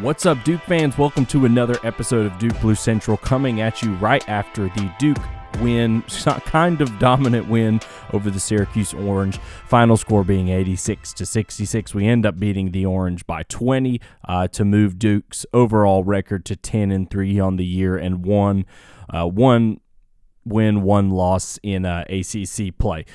What's up, Duke fans? Welcome to another episode of Duke Blue Central, coming at you right after the Duke win, kind of dominant win over the Syracuse Orange. Final score being 86-66. We end up beating the Orange by 20 to move Duke's overall record to 10-3 on the year, and one win, one loss in ACC play.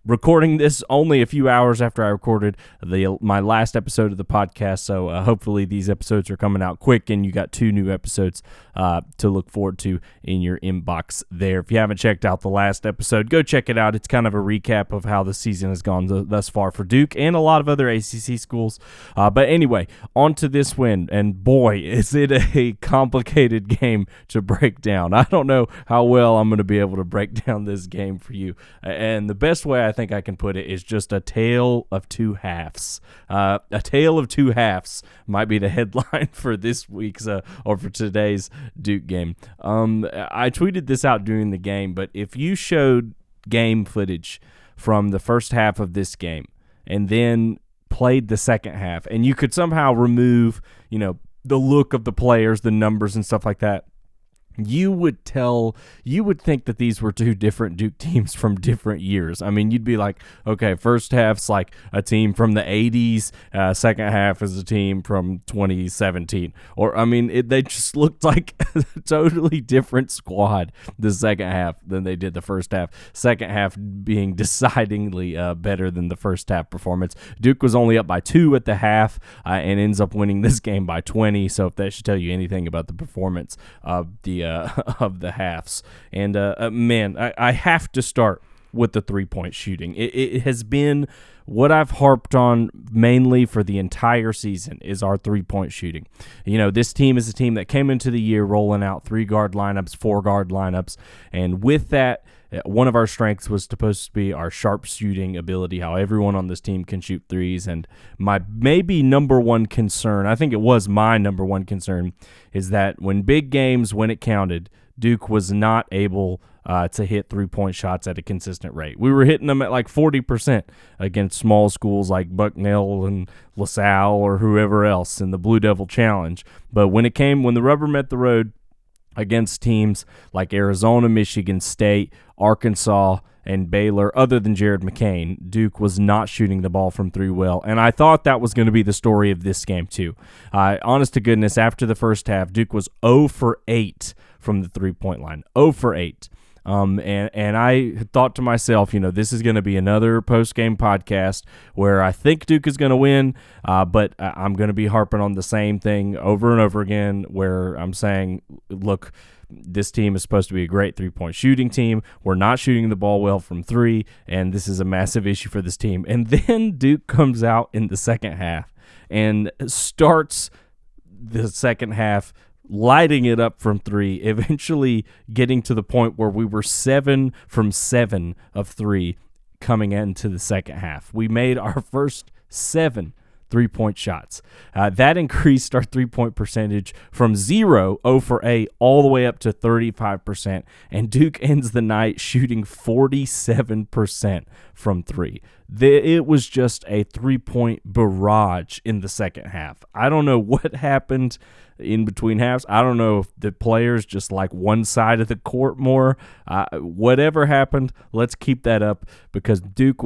Recording this only a few hours after I recorded my last episode of the podcast, so hopefully these episodes are coming out quick and you got two new episodes to look forward to in your inbox there. If you haven't checked out the last episode, go check it out. It's kind of a recap of how the season has gone thus far for Duke and a lot of other ACC schools. But anyway, on to this win, and boy, is it a complicated game to break down. I don't know how well I'm going to be able to break down this game for you, and the best way I think I can put it is just a tale of two halves. A tale of two halves might be the headline for this week's or for today's Duke game. I tweeted this out during the game, but if you showed game footage from the first half of this game and then played the second half, and you could somehow remove, the look of the players, the numbers and stuff like that, you would think that these were two different Duke teams from different years. I mean, you'd be like, okay, first half's like a team from the 80s, second half is a team from 2017. Or, I mean, they just looked like a totally different squad the second half than they did the first half. Second half being decidingly better than the first half performance. Duke was only up by 2 at the half and ends up winning this game by 20. So if that should tell you anything about the performance of the halves. And man, I have to start with the three-point shooting. It has been what I've harped on mainly for the entire season is our three-point shooting. This team is a team that came into the year rolling out 3-guard lineups, 4-guard lineups, and with that, one of our strengths was supposed to be our sharp shooting ability, how everyone on this team can shoot threes. And my maybe number one concern, I think it was my number one concern, is that when big games, when it counted, Duke was not able to hit three-point shots at a consistent rate. We were hitting them at like 40% against small schools like Bucknell and LaSalle or whoever else in the Blue Devil Challenge. But when the rubber met the road, against teams like Arizona, Michigan State, Arkansas, and Baylor, other than Jared McCain, Duke was not shooting the ball from three well, and I thought that was going to be the story of this game too. Honest to goodness, after the first half, Duke was 0 for 8 from the three-point line, 0 for 8. And I thought to myself, this is going to be another post-game podcast where I think Duke is going to win, but I'm going to be harping on the same thing over and over again where I'm saying, look, this team is supposed to be a great three-point shooting team. We're not shooting the ball well from three, and this is a massive issue for this team. And then Duke comes out in the second half and starts the second half lighting it up from three, eventually getting to the point where we were 7 from 7 of 3 coming into the second half. We made our first 7 three-point shots. That increased our three-point percentage from 0 for 8, all the way up to 35%, and Duke ends the night shooting 47% from 3. It was just a three-point barrage in the second half. I don't know what happened in between halves. I don't know if the players just like one side of the court more. Whatever happened, let's keep that up because Duke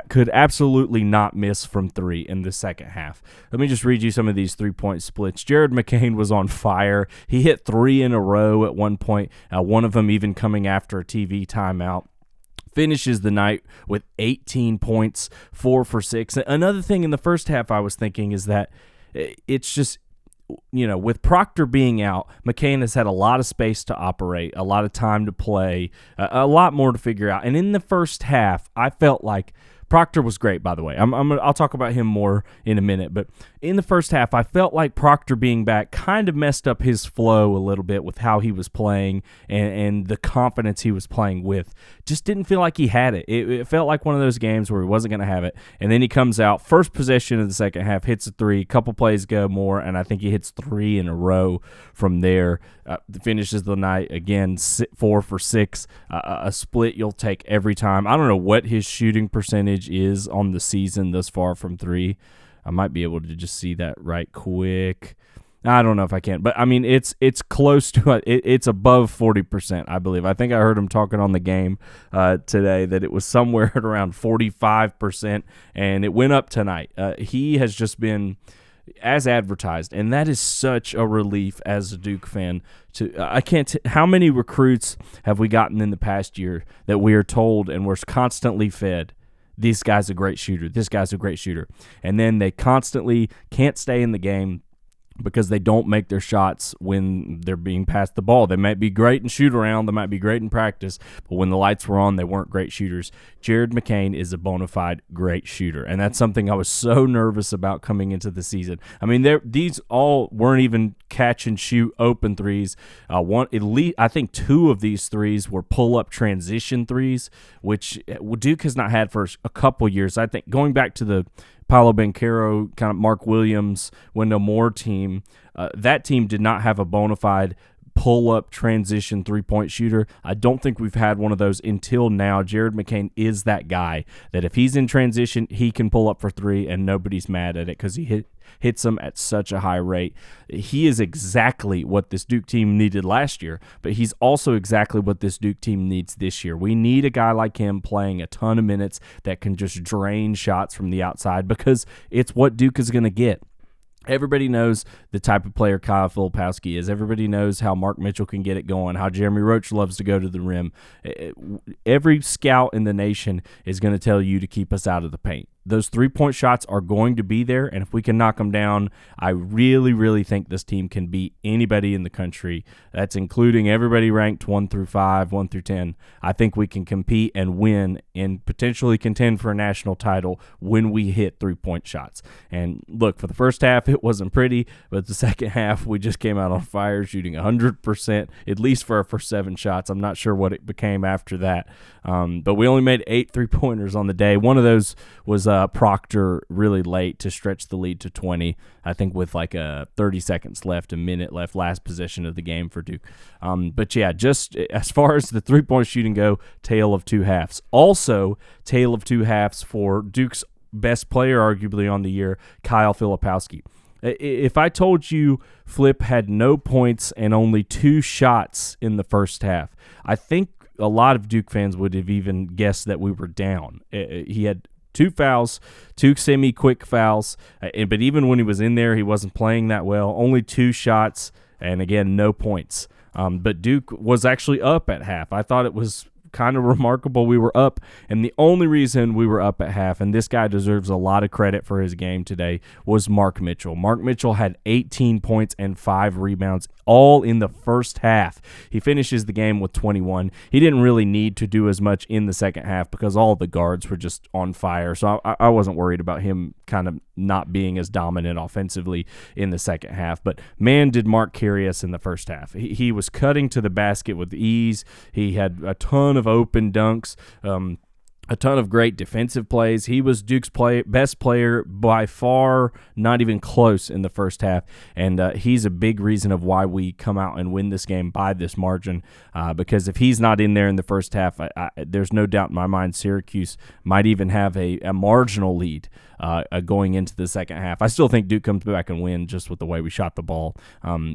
could absolutely not miss from 3 in the second half. Let me just read you some of these three-point splits. Jared McCain was on fire. He hit 3 in a row at one point, one of them even coming after a TV timeout. Finishes the night with 18 points, 4 for 6. Another thing in the first half I was thinking is that it's just, with Proctor being out, McCain has had a lot of space to operate, a lot of time to play, a lot more to figure out. And in the first half, I felt like Proctor was great, by the way. I'll talk about him more in a minute. But in the first half, I felt like Proctor being back kind of messed up his flow a little bit with how he was playing and the confidence he was playing with. Just didn't feel like he had it. It felt like one of those games where he wasn't going to have it. And then he comes out, first possession of the second half, hits a 3, couple plays go more, and I think he hits 3 in a row from there. Finishes the night, again, 4 for 6, a split you'll take every time. I don't know what his shooting percentage is on the season thus far from 3. I might be able to just see that right quick. I don't know if I can, but I mean it's close to it's above 40%, I believe. I think I heard him talking on the game today that it was somewhere at around 45%, and it went up tonight. He has just been as advertised, and that is such a relief as a Duke fan. How many recruits have we gotten in the past year that we are told and we're constantly fed, this guy's a great shooter, this guy's a great shooter, and then they constantly can't stay in the game because they don't make their shots when they're being passed the ball. They might be great in shoot around, they might be great in practice, but when the lights were on, they weren't great shooters. Jared McCain is a bona fide great shooter, and that's something I was so nervous about coming into the season. I mean, these all weren't even catch and shoot open threes. At least I think 2 of these threes were pull-up transition threes, which Duke has not had for a couple years. I think going back to the Paolo Banchero, kind of Mark Williams, Wendell Moore team, that team did not have a bona fide pull-up transition three-point shooter. I don't think we've had one of those until now. Jared McCain is that guy that if he's in transition, he can pull up for 3 and nobody's mad at it because he hits them at such a high rate. He is exactly what this Duke team needed last year, but he's also exactly what this Duke team needs this year. We need a guy like him playing a ton of minutes that can just drain shots from the outside because it's what Duke is going to get. Everybody knows the type of player Kyle Filipowski is. Everybody knows how Mark Mitchell can get it going, how Jeremy Roach loves to go to the rim. Every scout in the nation is going to tell you to keep us out of the paint. Those three-point shots are going to be there, and if we can knock them down, I really, really think this team can beat anybody in the country. That's including everybody ranked 1 through 5, 1 through 10. I think we can compete and win and potentially contend for a national title when we hit three-point shots. And look, for the first half, it wasn't pretty, but the second half, we just came out on fire, shooting 100%, at least for our first 7 shots. I'm not sure what it became after that, but we only made 8 three-pointers on the day. One of those was Proctor really late to stretch the lead to 20, I think with like 30 seconds left, a minute left, last possession of the game for Duke. But yeah, just as far as the three-point shooting go, tale of 2 halves. Also, tale of 2 halves for Duke's best player arguably on the year, Kyle Filipowski. If I told you Flip had no points and only 2 shots in the first half, I think a lot of Duke fans would have even guessed that we were down. He had 2 fouls, 2 semi-quick fouls, but even when he was in there, he wasn't playing that well. Only 2 shots, and again, no points. But Duke was actually up at half. I thought it was kind of remarkable we were up, and the only reason we were up at half, and this guy deserves a lot of credit for his game today, was Mark Mitchell. Mark Mitchell had 18 points and 5 rebounds, all in the first half. He finishes the game with 21. He didn't really need to do as much in the second half because all the guards were just on fire, so I wasn't worried about him kind of not being as dominant offensively in the second half. But man, did Mark carry us in the first half. He was cutting to the basket with ease. He had a ton of open dunks, a ton of great defensive plays. He was Duke's best player by far, not even close in the first half, and he's a big reason of why we come out and win this game by this margin, because if he's not in there in the first half, there's no doubt in my mind Syracuse might even have a marginal lead going into the second half. I still think Duke comes back and win just with the way we shot the ball,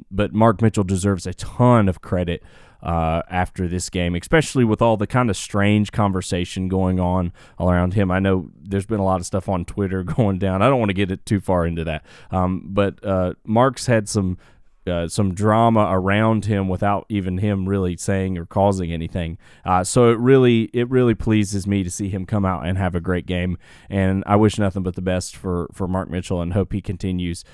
but Mark Mitchell deserves a ton of credit after this game, especially with all the kind of strange conversation going on around him. I know there's been a lot of stuff on Twitter going down. I don't want to get it too far into that, but Mark's had some drama around him without even him really saying or causing anything. So it really pleases me to see him come out and have a great game. And I wish nothing but the best for Mark Mitchell and hope he continues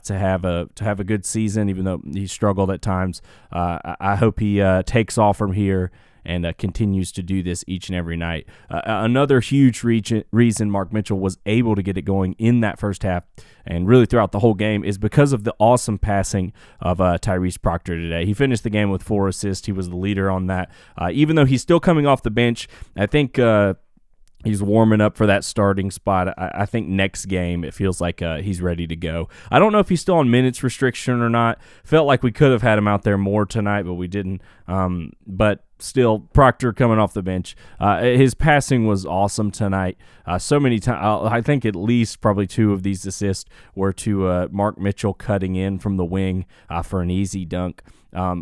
to have a good season, even though he struggled at times. I hope he takes off from here and continues to do this each and every night. Another huge reason Mark Mitchell was able to get it going in that first half and really throughout the whole game is because of the awesome passing of Tyrese Proctor today. He finished the game with 4 assists. He was the leader on that. Even though he's still coming off the bench, I think he's warming up for that starting spot. I think next game it feels like he's ready to go. I don't know if he's still on minutes restriction or not. Felt like we could have had him out there more tonight, but we didn't. But still, Proctor coming off the bench. His passing was awesome tonight. So many times, I think at least probably 2 of these assists were to Mark Mitchell cutting in from the wing for an easy dunk.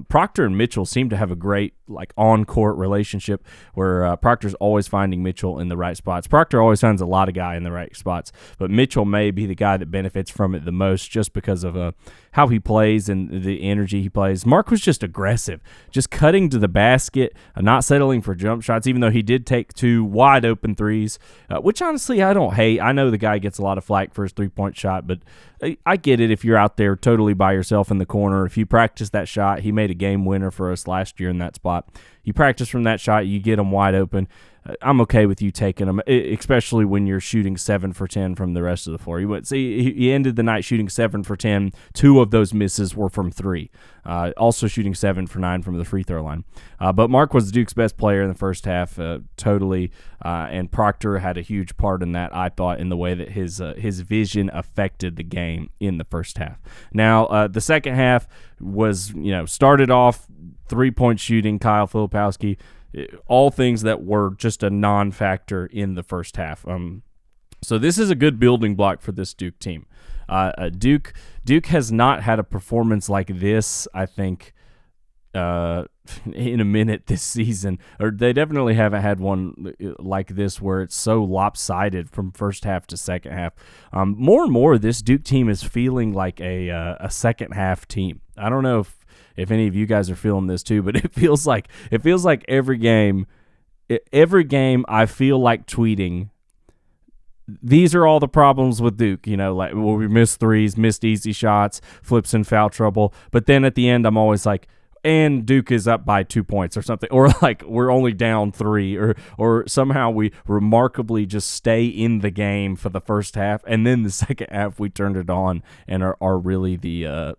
Proctor and Mitchell seem to have a great on-court relationship where Proctor's always finding Mitchell in the right spots. Proctor always finds a lot of guy in the right spots, but Mitchell may be the guy that benefits from it the most just because of how he plays and the energy he plays. Mark was just aggressive, just cutting to the basket, not settling for jump shots, even though he did take 2 wide-open threes, which honestly I don't hate. I know the guy gets a lot of flack for his three-point shot, but I get it if you're out there totally by yourself in the corner. If you practice that shot, he made a game winner for us last year in that spot. You practice from that shot, you get them wide open. I'm okay with you taking them, especially when you're shooting 7 for 10 from the rest of the floor. He ended the night shooting 7 for 10. 2 of those misses were from 3. Also shooting 7 for 9 from the free throw line. But Mark was Duke's best player in the first half, totally. And Proctor had a huge part in that, I thought, in the way that his vision affected the game in the first half. Now, the second half was, started off 3-point shooting, Kyle Filipowski, all things that were just a non-factor in the first half. So this is a good building block for this Duke team. Duke has not had a performance like this, I think, in a minute this season, or they definitely haven't had one like this where it's so lopsided from first half to second half. More and more, this Duke team is feeling like a second half team. I don't know if any of you guys are feeling this too, but it feels like every game I feel like tweeting, these are all the problems with Duke, like we missed threes, missed easy shots, flips in foul trouble. But then at the end, I'm always like, and Duke is up by 2 points or something, or like we're only down 3, or somehow we remarkably just stay in the game for the first half, and then the second half we turned it on and are really the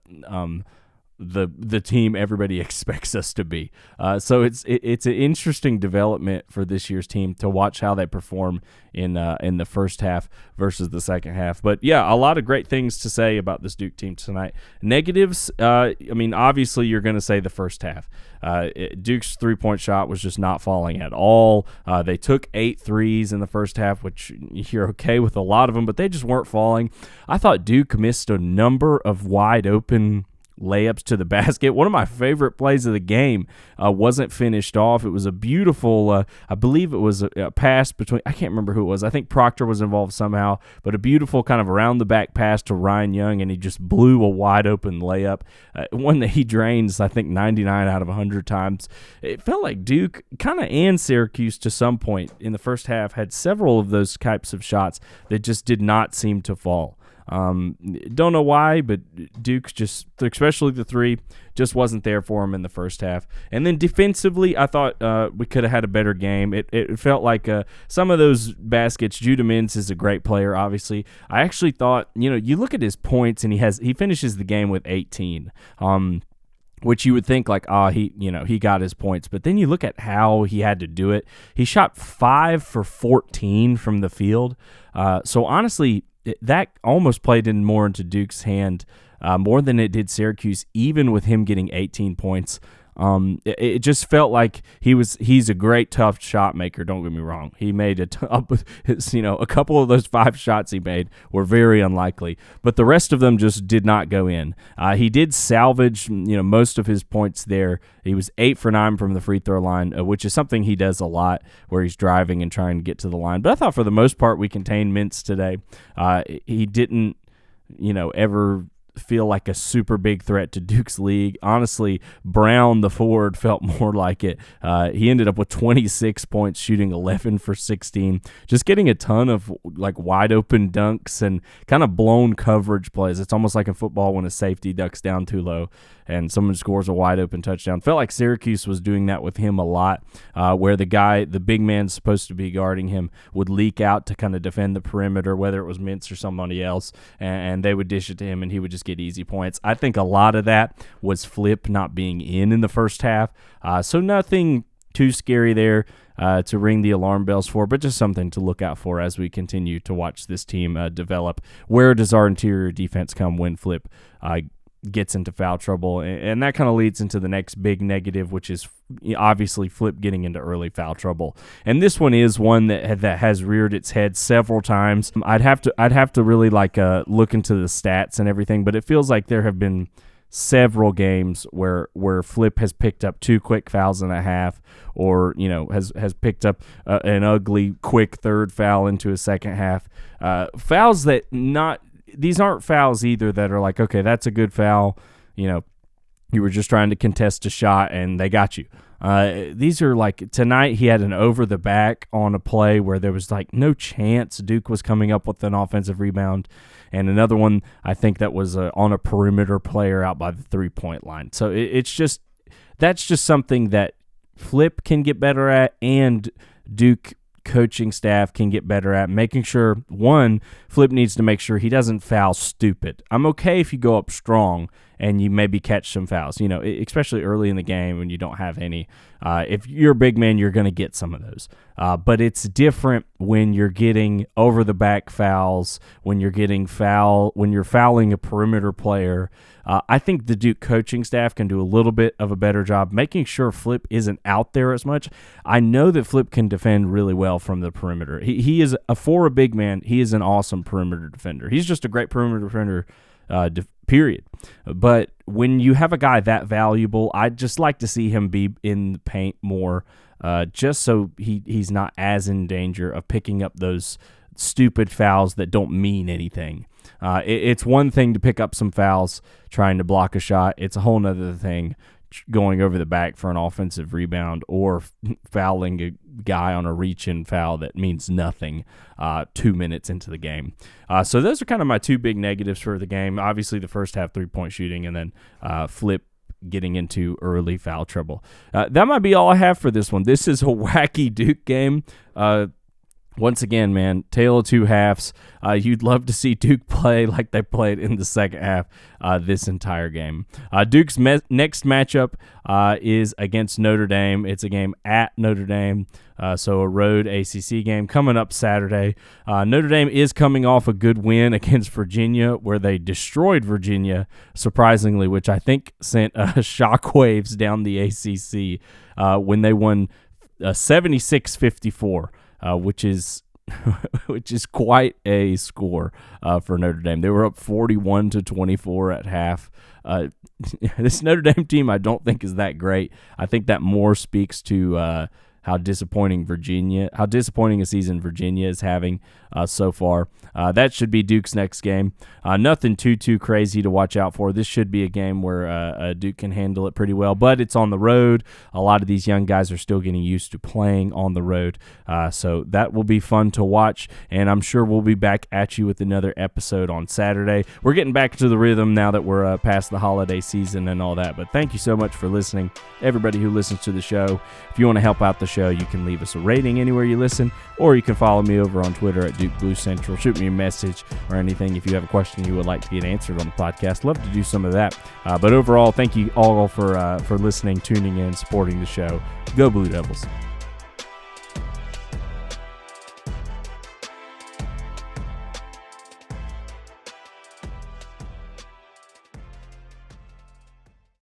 team everybody expects us to be. So it's an interesting development for this year's team to watch how they perform in the first half versus the second half. But yeah, a lot of great things to say about this Duke team tonight. Negatives, obviously you're going to say the first half. Duke's three-point shot was just not falling at all. They took 8 threes in the first half, which you're okay with a lot of them, but they just weren't falling. I thought Duke missed a number of wide open layups to the basket. One of my favorite plays of the game wasn't finished off. It was a beautiful, I believe it was a pass between, I can't remember who it was. I think Proctor was involved somehow, but a beautiful kind of around the back pass to Ryan Young, and he just blew a wide open layup. One that he drains, I think, 99 out of 100 times. It felt like Duke and Syracuse to some point in the first half had several of those types of shots that just did not seem to fall. Don't know why, but Duke just, especially the 3, just wasn't there for him in the first half. And then defensively, I thought we could have had a better game. It felt like some of those baskets, Judah Mintz is a great player, obviously. I actually thought, you look at his points, and he finishes the game with 18. Which you would think he got his points, but then you look at how he had to do it. He shot 5 for 14 from the field. So honestly, that almost played more into Duke's hand more than it did Syracuse, even with him getting 18 points. It just felt like he's a great tough shot maker. Don't get me wrong. He made a couple of those 5 shots he made were very unlikely, but the rest of them just did not go in. He did salvage, most of his points there. He was 8 for 9 from the free throw line, which is something he does a lot where he's driving and trying to get to the line. But I thought for the most part we contained Mintz today. He didn't, ever feel like a super big threat to Duke's league. Honestly, Brown, the forward, felt more like it. He ended up with 26 points, shooting 11 for 16, just getting a ton of wide open dunks and kind of blown coverage plays. It's almost like in football when a safety ducks down too low and someone scores a wide open touchdown. Felt like Syracuse was doing that with him a lot, where the big man supposed to be guarding him would leak out to kind of defend the perimeter, whether it was Mintz or somebody else, and they would dish it to him and he would just get easy points. I think a lot of that was Flip not being in the first half, so nothing too scary there to ring the alarm bells for, but just something to look out for as we continue to watch this team develop. Where does our interior defense come when Flip gets into foul trouble, and that kind of leads into the next big negative, which is obviously Flip getting into early foul trouble. And this one is one that has reared its head several times. I'd have to really look into the stats and everything, but it feels like there have been several games where Flip has picked up 2 quick fouls and a half, or has picked up an ugly quick third foul into a second half. Fouls that these aren't fouls either that are like, okay, that's a good foul. You were just trying to contest a shot and they got you. These are like, tonight he had an over the back on a play where there was like no chance Duke was coming up with an offensive rebound, and another one I think that was on a perimeter player out by the 3-point line. So that's just something that Flip can get better at, and Duke coaching staff can get better at, making sure, one, Flip needs to make sure he doesn't foul stupid. I'm okay if you go up strong and you maybe catch some fouls, especially early in the game when you don't have any. If you're a big man, you're going to get some of those. But it's different when you're getting over-the-back fouls, when you're fouling a perimeter player. I think the Duke coaching staff can do a little bit of a better job making sure Flip isn't out there as much. I know that Flip can defend really well from the perimeter. He is, for a big man, he is an awesome perimeter defender. He's just a great perimeter defender, period. But when you have a guy that valuable, I'd just like to see him be in the paint more, just so he's not as in danger of picking up those stupid fouls that don't mean anything. It's one thing to pick up some fouls trying to block a shot. It's a whole nother thing going over the back for an offensive rebound, or fouling a guy on a reach-in foul that means nothing 2 minutes into the game. So those are kind of my 2 big negatives for the game. Obviously, the first half 3-point shooting, and then Flip getting into early foul trouble. That might be all I have for this one. This is a wacky Duke game. Once again, man, tale of 2 halves. You'd love to see Duke play like they played in the second half this entire game. Duke's next matchup is against Notre Dame. It's a game at Notre Dame, so a road ACC game coming up Saturday. Notre Dame is coming off a good win against Virginia, where they destroyed Virginia, surprisingly, which I think sent shockwaves down the ACC when they won 76-54. Which is quite a score for Notre Dame. They were up 41-24 at half. This Notre Dame team I don't think is that great. I think that more speaks to how disappointing a season Virginia is having so far. That should be Duke's next game. Nothing too crazy to watch out for. This should be a game where Duke can handle it pretty well, but it's on the road. A lot of these young guys are still getting used to playing on the road, so that will be fun to watch, and I'm sure we'll be back at you with another episode on Saturday. We're getting back to the rhythm now that we're past the holiday season and all that, but thank you so much for listening, everybody who listens to the show. If you want to help out the show, you can leave us a rating anywhere you listen, or you can follow me over on Twitter at Duke Blue Central. Shoot me a message or anything if you have a question you would like to get answered on the podcast. Love to do some of that. But overall, thank you all for listening, tuning in, supporting the show. Go Blue Devils.